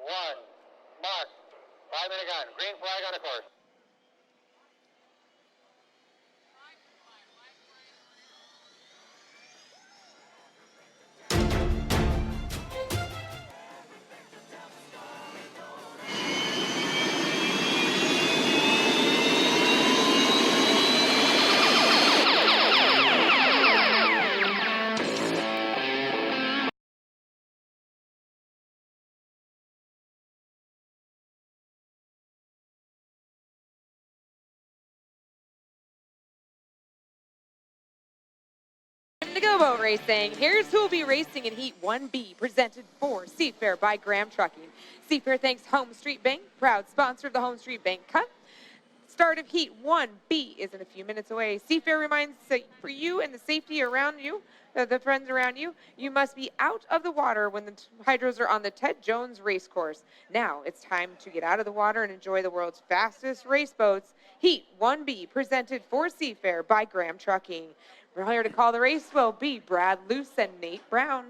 one, mark. 5-minute gun. Green flag on the course. To go boat racing. Here's who will be racing in Heat 1B, presented for Seafair by Graham Trucking. Seafair thanks HomeStreet Bank, proud sponsor of the HomeStreet Bank Cup. Start of Heat 1B is in a few minutes away. Seafair reminds that for you and the safety around you, the friends around you, you must be out of the water when the hydros are on the Ted Jones race course. Now it's time to get out of the water and enjoy the world's fastest race boats. Heat 1B, presented for Seafair by Graham Trucking. We're here to call the race will be Brad Luce and Nate Brown.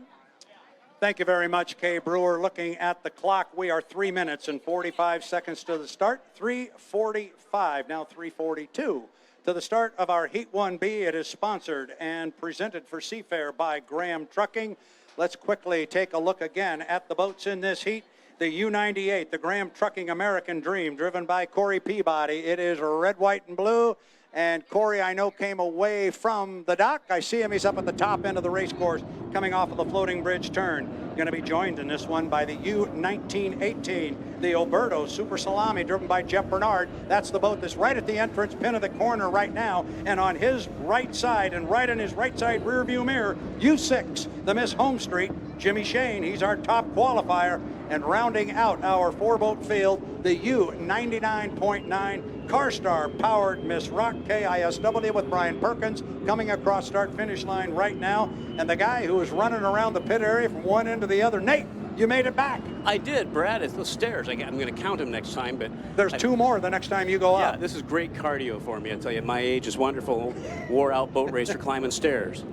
Thank you very much, Kay Brewer. Looking at the clock, we are 3 minutes and 45 seconds to the start. 3:45, now 3:42. To the start of our Heat 1B, it is sponsored and presented for Seafair by Graham Trucking. Let's quickly take a look again at the boats in this heat. The U-98, the Graham Trucking American Dream, driven by Corey Peabody. It is red, white, and blue. And Corey, I know, came away from the dock. I see him. He's up at the top end of the race course, coming off of the floating bridge turn. Going to be joined in this one by the U-1918, the Oberto Super Salami, driven by Jeff Bernard. That's the boat that's right at the entrance pin of the corner right now. And on his right side, and right in his right side rear view mirror, U6, the Miss HomeStreet, Jimmy Shane. He's our top qualifier. And rounding out our four-boat field, the U-99.9 CarStar powered Miss Rock KISW with Brian Perkins coming across start-finish line right now. And the guy who is running around the pit area from one end to the other, Nate, you made it back. I did, Brad. It's those stairs. I'm going to count them next time, but there's two more the next time you go up. Yeah, this is great cardio for me. I tell you, my age is wonderful. Wore-out boat racer climbing stairs.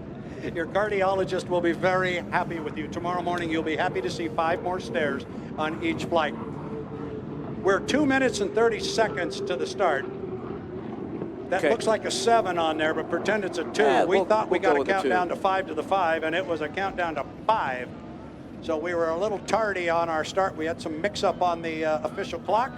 Your cardiologist will be very happy with you. Tomorrow morning, you'll be happy to see 5 more stairs on each flight. We're 2 minutes and 30 seconds to the start. That looks like a 7 on there, but pretend it's a 2. Yeah, we thought we got a countdown to 5 to the 5, and it was a countdown to 5. So we were a little tardy on our start. We had some mix-up on the official clock.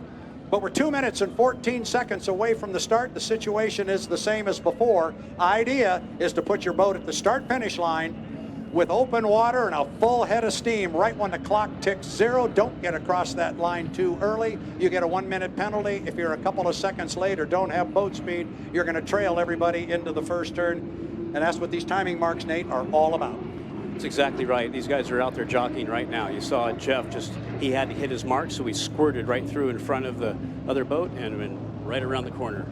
But we're 2 minutes and 14 seconds away from the start. The situation is the same as before. Idea is to put your boat at the start-finish line with open water and a full head of steam right when the clock ticks 0. Don't get across that line too early. You get a 1-minute penalty. If you're a couple of seconds late or don't have boat speed, you're going to trail everybody into the first turn. And that's what these timing marks, Nate, are all about. That's exactly right. These guys are out there jockeying right now. You saw Jeff he had to hit his mark, so he squirted right through in front of the other boat and went right around the corner.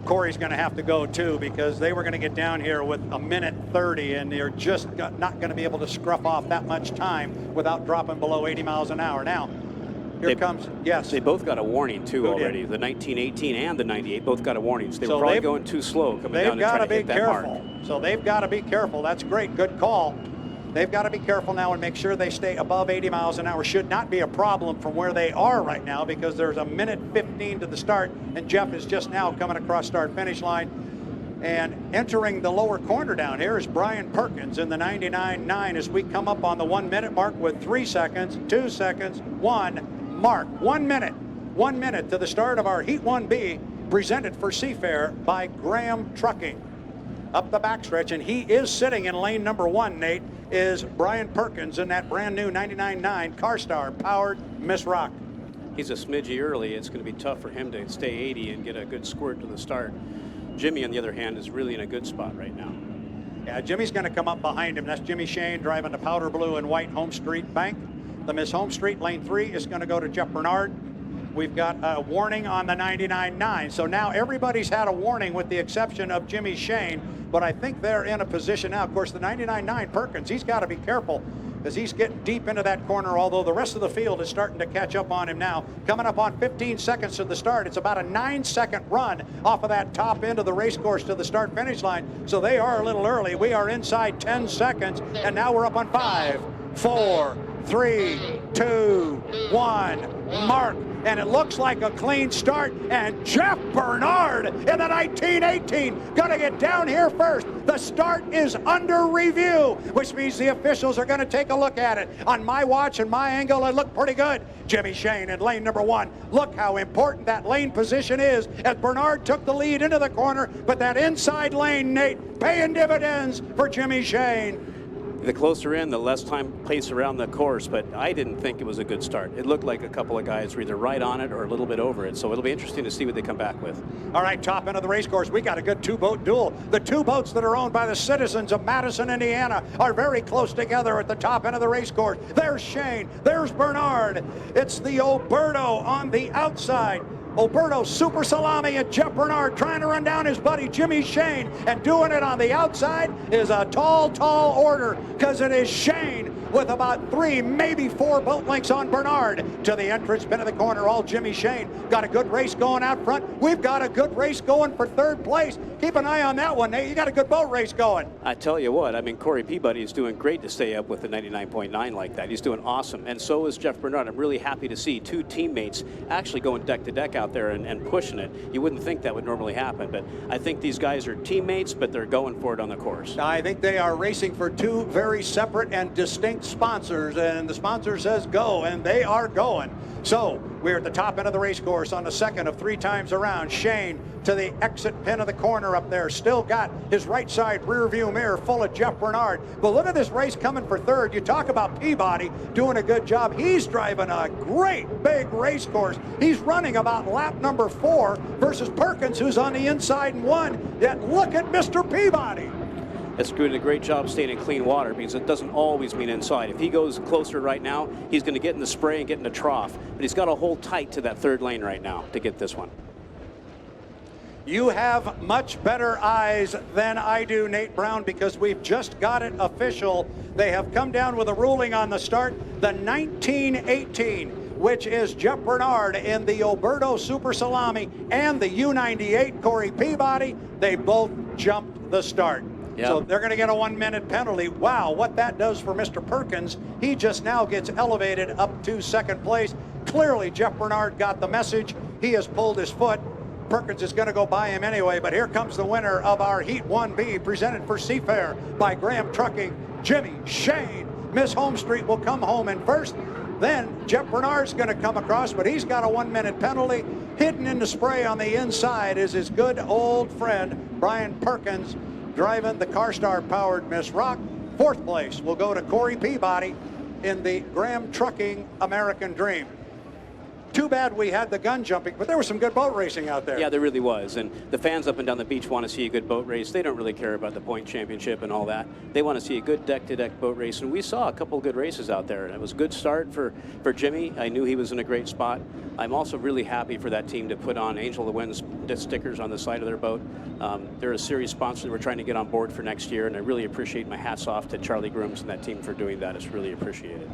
Corey's going to have to go too, because they were going to get down here with a minute 30, and they're just not going to be able to scruff off that much time without dropping below 80 miles an hour. Now, here comes, yes. They both got a warning too already. The 1918 and the 98 both got a warning. So they were probably going too slow coming down and trying to hit that mark. So they've got to be careful. That's great. Good call. They've got to be careful now and make sure they stay above 80 miles an hour. Should not be a problem from where they are right now, because there's a minute 15 to the start, and Jeff is just now coming across start-finish line. And entering the lower corner down here is Brian Perkins in the 99.9 as we come up on the 1 minute mark with 3 seconds, 2 seconds, 1 mark. 1 minute. 1 minute to the start of our Heat 1B, presented for Seafair by Graham Trucking. Up the backstretch, and he is sitting in lane number 1, Nate, is Brian Perkins in that brand new 99.9 CarStar powered Miss Rock. He's a smidgy early. It's going to be tough for him to stay 80 and get a good squirt to the start. Jimmy, on the other hand, is really in a good spot right now. Yeah, Jimmy's going to come up behind him. That's Jimmy Shane driving the powder blue and white HomeStreet Bank. The Miss HomeStreet lane 3 is going to go to Jeff Bernard. We've got a warning on the 99.9. So now everybody's had a warning with the exception of Jimmy Shane, but I think they're in a position now. Of course, the 99.9 Perkins, he's got to be careful as he's getting deep into that corner, although the rest of the field is starting to catch up on him now. Coming up on 15 seconds to the start. It's about a 9-second run off of that top end of the race course to the start-finish line. So they are a little early. We are inside 10 seconds, and now we're up on 5, 4, 3, 2, 1, mark. And it looks like a clean start. And Jeff Bernard in the 1918 going to get down here first. The start is under review, which means the officials are going to take a look at it. On my watch and my angle, it looked pretty good. Jimmy Shane in lane number 1. Look how important that lane position is as Bernard took the lead into the corner, but that inside lane, Nate, paying dividends for Jimmy Shane. The closer in, the less time pace around the course, but I didn't think it was a good start. It looked like a couple of guys were either right on it or a little bit over it, so it'll be interesting to see what they come back with. All right, top end of the race course, we got a good two-boat duel. The two boats that are owned by the citizens of Madison, Indiana are very close together at the top end of the race course. There's Shane, there's Bernard. It's the Oberto on the outside. Oberto Super Salami and Jeff Bernard trying to run down his buddy Jimmy Shane, and doing it on the outside is a tall order, because it is Shane with about 3, maybe 4 boat lengths on Bernard to the entrance pin of the corner. All Jimmy Shane. Got a good race going out front. We've got a good race going for 3rd place. Keep an eye on that one, Nate. You got a good boat race going. I tell you what, I mean, Corey Peabody is doing great to stay up with the 99.9 like that. He's doing awesome, and so is Jeff Bernard. I'm really happy to see 2 teammates actually going deck to deck out there and pushing it. You wouldn't think that would normally happen, but I think these guys are teammates, but they're going for it on the course. I think they are racing for 2 very separate and distinct sponsors, and the sponsor says go, and they are going. So we're at the top end of the race course on the second of 3 times around. Shane to the exit pin of the corner up there. Still got his right side rear view mirror full of Jeff Bernard. But look at this race coming for 3rd. You talk about Peabody doing a good job. He's driving a great big race course. He's running about lap number 4 versus Perkins, who's on the inside and 1. Yet look at Mr. Peabody. It's doing a great job staying in clean water, because it doesn't always mean inside. If he goes closer right now, he's going to get in the spray and get in the trough. But he's got to hold tight to that 3rd lane right now to get this one. You have much better eyes than I do, Nate Brown, because we've just got it official. They have come down with a ruling on the start. The 1918, which is Jeff Bernard in the Oberto Super Salami and the U98 Corey Peabody, they both jumped the start. Yep. So they're going to get a 1-minute penalty. Wow, what that does for Mr. Perkins. He just now gets elevated up to 2nd place. Clearly, Jeff Bernard got the message. He has pulled his foot. Perkins is going to go by him anyway, but here comes the winner of our Heat 1B, presented for Seafair by Graham Trucking, Jimmy Shane. Miss HomeStreet will come home in first. Then Jeff Bernard's going to come across, but he's got a 1-minute penalty. Hidden in the spray on the inside is his good old friend, Brian Perkins, driving the CarStar-powered Miss Rock. 4th place will go to Corey Peabody in the Graham Trucking American Dream. Too bad we had the gun jumping, but there was some good boat racing out there. Yeah, there really was. And the fans up and down the beach want to see a good boat race. They don't really care about the point championship and all that. They want to see a good deck-to-deck boat race. And we saw a couple of good races out there. And it was a good start for Jimmy. I knew he was in a great spot. I'm also really happy for that team to put on Angel of the Wind stickers on the side of their boat. They're a serious sponsor that we're trying to get on board for next year. And I really appreciate, my hats off to Charlie Grooms and that team for doing that. It's really appreciated.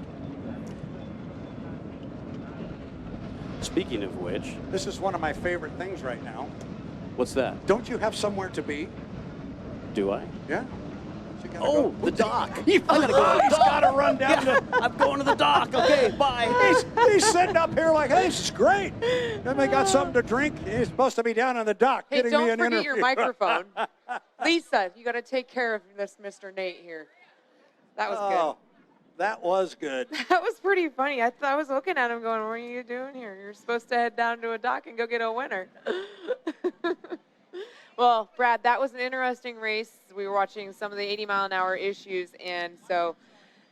Speaking of which, this is one of my favorite things right now. What's that? Don't you have somewhere to be? Do I? Yeah. Oh, the dock. I gotta go. He's got to run down to. I'm going to the dock. Okay, bye. He's sitting up here like, hey, this is great. Then they got something to drink. He's supposed to be down on the dock getting me an interview. Don't forget your microphone. Lisa, you got to take care of this Mr. Nate here. That was good. That was good. That was pretty funny. I was looking at him going, what are you doing here? You're supposed to head down to a dock and go get a winner. Well, Brad, that was an interesting race. We were watching some of the 80-mile-an-hour issues, and so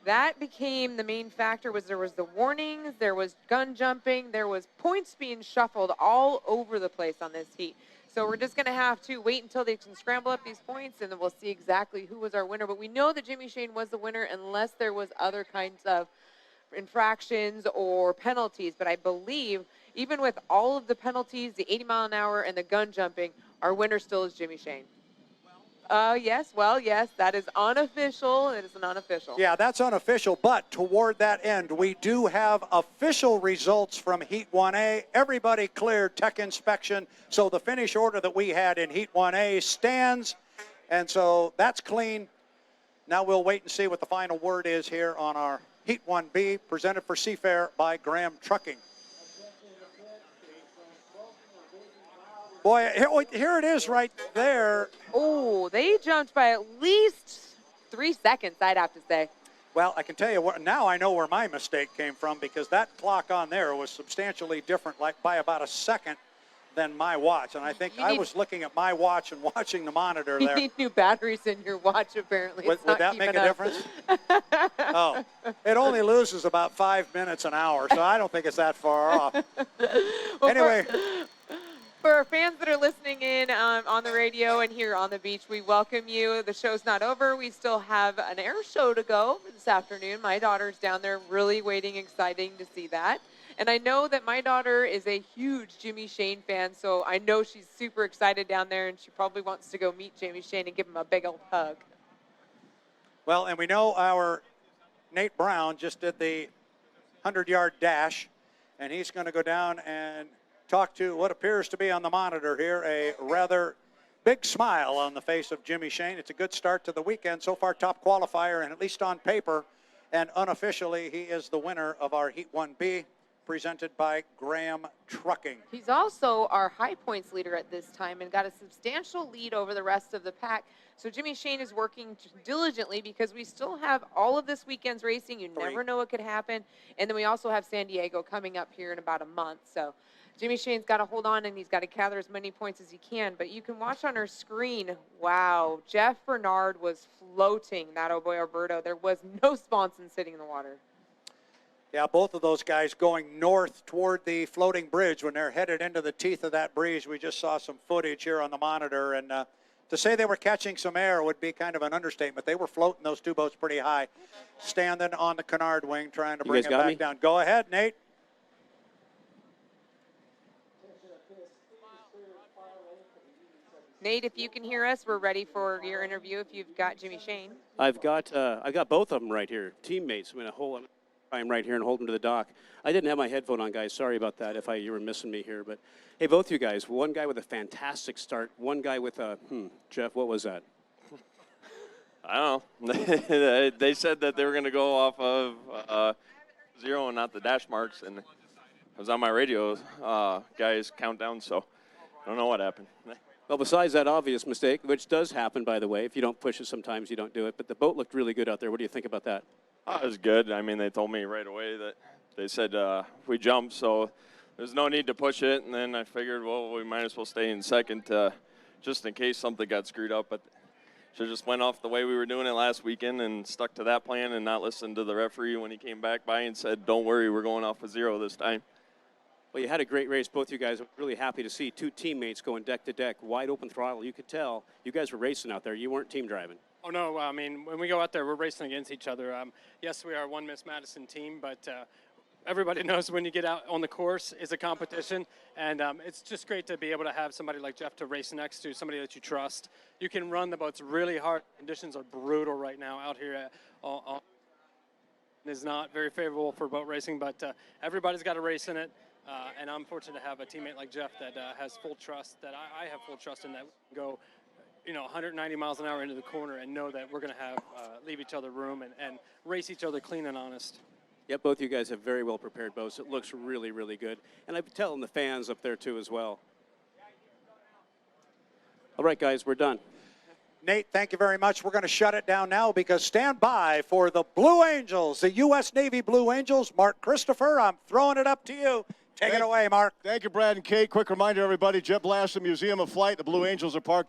that became the main factor. There was the warnings, there was gun jumping, there was points being shuffled all over the place on this heat. So we're just going to have to wait until they can scramble up these points, and then we'll see exactly who was our winner. But we know that Jimmy Shane was the winner unless there was other kinds of infractions or penalties. But I believe even with all of the penalties, the 80-mile-an-hour and the gun jumping, our winner still is Jimmy Shane. Yes, that is unofficial. It is an unofficial. Yeah, that's unofficial, but toward that end, we do have official results from Heat 1A. Everybody cleared tech inspection, so the finish order that we had in Heat 1A stands, and so that's clean. Now we'll wait and see what the final word is here on our Heat 1B, presented for Seafair by Graham Trucking. Boy, here it is right there. Oh, they jumped by at least 3 seconds, I'd have to say. Well, I can tell you what, now I know where my mistake came from, because that clock on there was substantially different, like by about a second than my watch. And I think I was looking at my watch and watching the monitor there. You need new batteries in your watch, apparently. Would that make a difference? Oh, it only loses about 5 minutes an hour, so I don't think it's that far off. Well, Anyway. For our fans that are listening in on the radio and here on the beach, we welcome you. The show's not over. We still have an air show to go this afternoon. My daughter's down there really waiting, exciting to see that. And I know that my daughter is a huge Jimmy Shane fan, so I know she's super excited down there, and she probably wants to go meet Jimmy Shane and give him a big old hug. Well, and we know our Nate Brown just did the 100-yard dash, and he's going to go down and talk to what appears to be on the monitor here a rather big smile on the face of Jimmy Shane. It's a good start to the weekend. So far, top qualifier, and at least on paper and unofficially, he is the winner of our Heat 1B, presented by Graham Trucking. He's also our high points leader at this time and got a substantial lead over the rest of the pack. So Jimmy Shane is working diligently, because we still have all of this weekend's racing. You never know what could happen. And then we also have San Diego coming up here in about a month. So Jimmy Shane's got to hold on, and he's got to gather as many points as he can. But you can watch on our screen, wow, Jeff Bernard was floating that Oh Boy Alberto. There was no sponson sitting in the water. Yeah, both of those guys going north toward the floating bridge when they're headed into the teeth of that breeze. We just saw some footage here on the monitor, and to say they were catching some air would be kind of an understatement. They were floating those two boats pretty high, standing on the canard wing, trying to bring them back down. Go ahead, Nate. Nate, if you can hear us, we're ready for your interview if you've got Jimmy Shane. I've got both of them right here, teammates. I'm going to hold them right here and hold them to the dock. I didn't have my headphone on, guys. Sorry about that if you were missing me here. But, hey, both you guys, one guy with a fantastic start, one guy with a, Jeff, what was that? I don't know. They said that they were going to go off of 0 and not the dash marks, and it was on my radio, guys' countdown, so I don't know what happened. Well, besides that obvious mistake, which does happen, by the way, if you don't push it sometimes you don't do it, but the boat looked really good out there. What do you think about that? It was good. I mean, they told me right away that they said we jumped, so there's no need to push it, and then I figured, well, we might as well stay in second just in case something got screwed up, but should have just went off the way we were doing it last weekend and stuck to that plan and not listened to the referee when he came back by and said, don't worry, we're going off of 0 this time. Well, you had a great race, both you guys. I'm really happy to see two teammates going deck to deck, wide open throttle. You could tell you guys were racing out there. You weren't team driving. Oh, no. I mean, when we go out there, we're racing against each other. Yes, we are one Miss Madison team, but everybody knows when you get out on the course is a competition, and it's just great to be able to have somebody like Jeff to race next to, somebody that you trust. You can run the boats really hard. Conditions are brutal right now out here. It is not very favorable for boat racing, but everybody's got a race in it. And I'm fortunate to have a teammate like Jeff that has full trust, that I have full trust in, that we can go, 190 miles an hour into the corner and know that we're going to have leave each other room and race each other clean and honest. Yep, both you guys have very well prepared boats. It looks really, really good. And I'm telling the fans up there, too, as well. All right, guys, we're done. Nate, thank you very much. We're going to shut it down now, because stand by for the Blue Angels, the U.S. Navy Blue Angels. Mark Christopher, I'm throwing it up to you. Take it away, Mark. Thank you, Brad and Kate. Quick reminder, everybody, Jet Blast, the Museum of Flight. The Blue Angels are parked